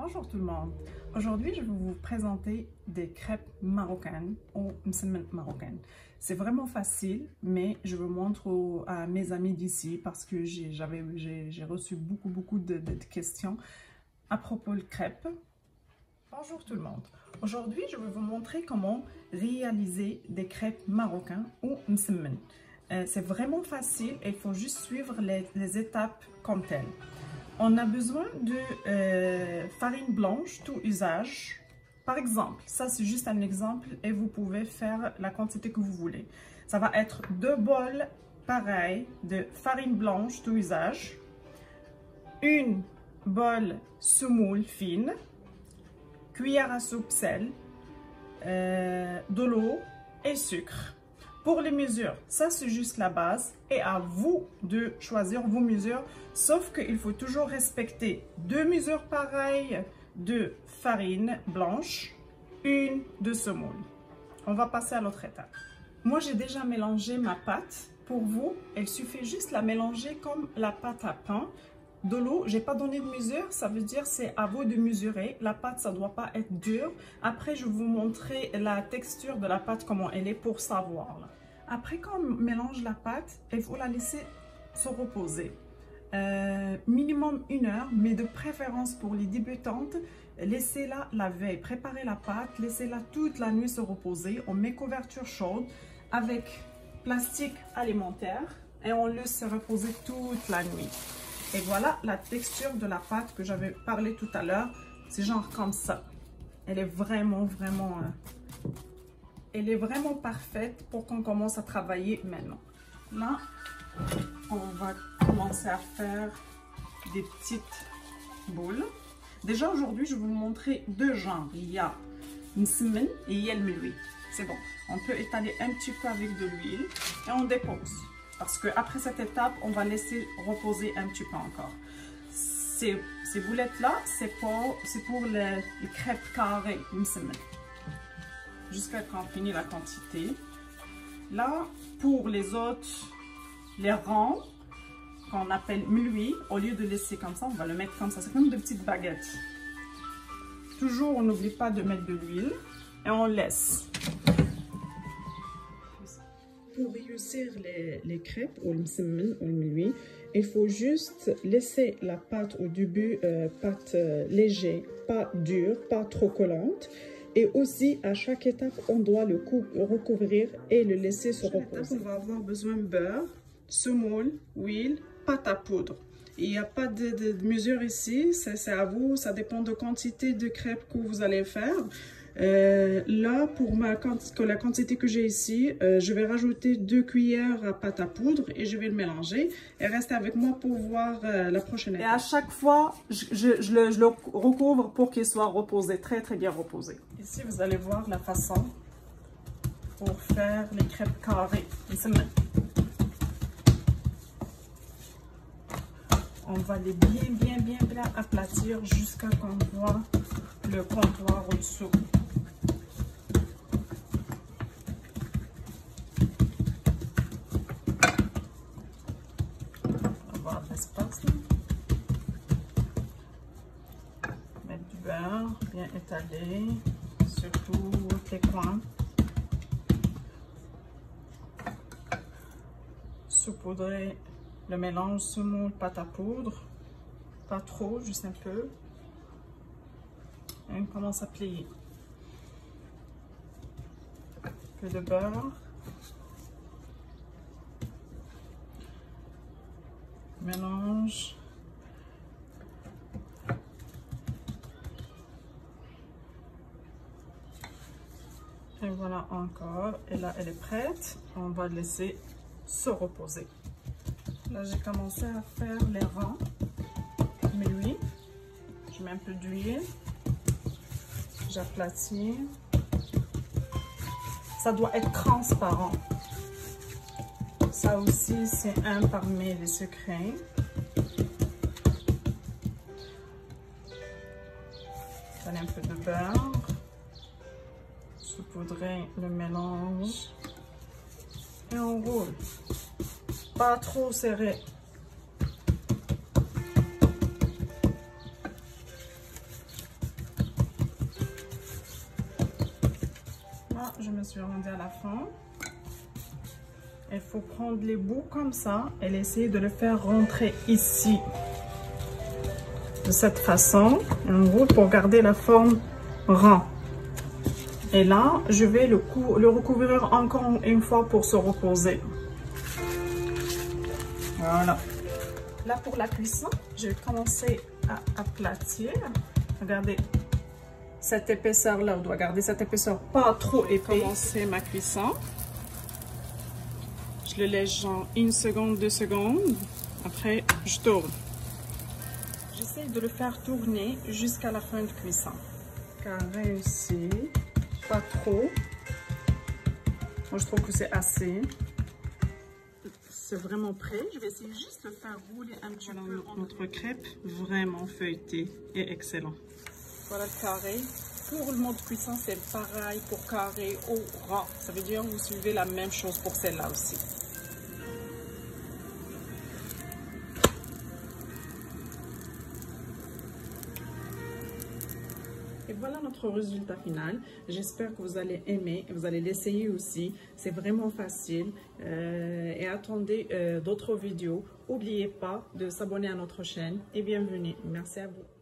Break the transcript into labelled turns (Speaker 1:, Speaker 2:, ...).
Speaker 1: Bonjour tout le monde. Aujourd'hui, je vais vous présenter des crêpes marocaines ou msemen marocaines. C'est vraiment facile, mais je vous montre à mes amis d'ici parce que j'ai reçu beaucoup de questions à propos de crêpes. Bonjour tout le monde. Aujourd'hui, je vais vous montrer comment réaliser des crêpes marocaines ou msemen. C'est vraiment facile et il faut juste suivre les étapes comme telles. On a besoin de farine blanche, tout usage. Par exemple, ça c'est juste un exemple et vous pouvez faire la quantité que vous voulez. Ça va être 2 bols pareils de farine blanche, tout usage. Une bol semoule fine. Cuillère à soupe sel. De l'eau et sucre. Pour les mesures, ça c'est juste la base et à vous de choisir vos mesures, sauf qu'il faut toujours respecter 2 mesures pareilles de farine blanche, une de semoule. On va passer à l'autre étape. Moi j'ai déjà mélangé ma pâte. Pour vous, il suffit juste la mélanger comme la pâte à pain. De l'eau, j'ai pas donné de mesure, ça veut dire c'est à vous de mesurer. La pâte, ça doit pas être dure. Après, je vais vous montrer la texture de la pâte, comment elle est pour savoir. Après, quand on mélange la pâte, il faut la laisser se reposer. Minimum 1 heure, mais de préférence pour les débutantes, laissez-la la veille. Préparez la pâte, laissez-la toute la nuit se reposer. On met couverture chaude avec plastique alimentaire et on laisse se reposer toute la nuit. Et voilà la texture de la pâte que j'avais parlé tout à l'heure. C'est genre comme ça. Elle est vraiment parfaite pour qu'on commence à travailler maintenant. Là, on va commencer à faire des petites boules. Déjà aujourd'hui, je vais vous montrer 2 genres. Il y a msemen et il y a le meloui. C'est bon. On peut étaler un petit peu avec de l'huile et on dépose. Parce qu'après cette étape, on va laisser reposer un petit peu encore. Ces boulettes-là, c'est pour les crêpes carrées, msemen. Jusqu'à quand on finit la quantité. Là, pour les autres, les ronds, qu'on appelle meloui, au lieu de laisser comme ça, on va le mettre comme ça. C'est comme de petites baguettes. Toujours, on n'oublie pas de mettre de l'huile et on laisse. Pour réussir les crêpes ou le msemen ou le meloui, il faut juste laisser la pâte au début, pâte légère, pas dure, pas trop collante. Et aussi, à chaque étape, on doit le recouvrir et le laisser se reposer. On va avoir besoin de beurre, semoule, huile, pâte à poudre. Il n'y a pas de mesure ici, c'est à vous, ça dépend de la quantité de crêpes que vous allez faire. Là, pour la quantité que j'ai ici, je vais rajouter 2 cuillères à pâte à poudre et je vais le mélanger. Et restez avec moi pour voir la prochaine étape. Et à chaque fois, je le recouvre pour qu'il soit reposé, très bien reposé. Ici, vous allez voir la façon pour faire les crêpes carrées. On va les bien aplatir jusqu'à qu'on voit le comptoir au-dessous. On va avoir l'espace. Mettre du beurre bien étalé sur tous les coins. Saupoudrer le mélange semoule pâte à poudre. Pas trop, juste un peu. Et on commence à plier. Un peu de beurre. Mélange. Et voilà encore. Et là, elle est prête. On va laisser se reposer. Là, j'ai commencé à faire les ronds. Meloui. Je mets un peu d'huile. J'aplatis. Ça doit être transparent. Ça aussi, c'est un parmi les secrets. Donne un peu de beurre. Saupoudrer le mélange. Et on roule. Pas trop serré. Là, je me suis rendue à la fin. Il faut prendre les bouts comme ça et essayer de le faire rentrer ici. De cette façon, en gros, pour garder la forme rond. Et là, je vais le recouvrir encore une fois pour se reposer. Voilà. Là, pour la cuisson, je vais commencer à aplatir. Regardez, cette épaisseur-là, on doit garder cette épaisseur pas trop épais. Commencer ma cuisson. Je le laisse genre 1 seconde, 2 secondes. Après, je tourne. J'essaie de le faire tourner jusqu'à la fin de cuisson. Carré ici, pas trop. Moi, je trouve que c'est assez. C'est vraiment prêt. Je vais essayer juste de faire rouler un petit peu. Notre crêpe, vraiment feuilletée et excellent. Voilà le carré. Pour le mode cuisson, c'est pareil pour carré ou rond. Ça veut dire que vous suivez la même chose pour celle-là aussi. Et voilà notre résultat final. J'espère que vous allez aimer, vous allez l'essayer aussi. C'est vraiment facile. Et attendez d'autres vidéos. N'oubliez pas de s'abonner à notre chaîne et bienvenue. Merci à vous.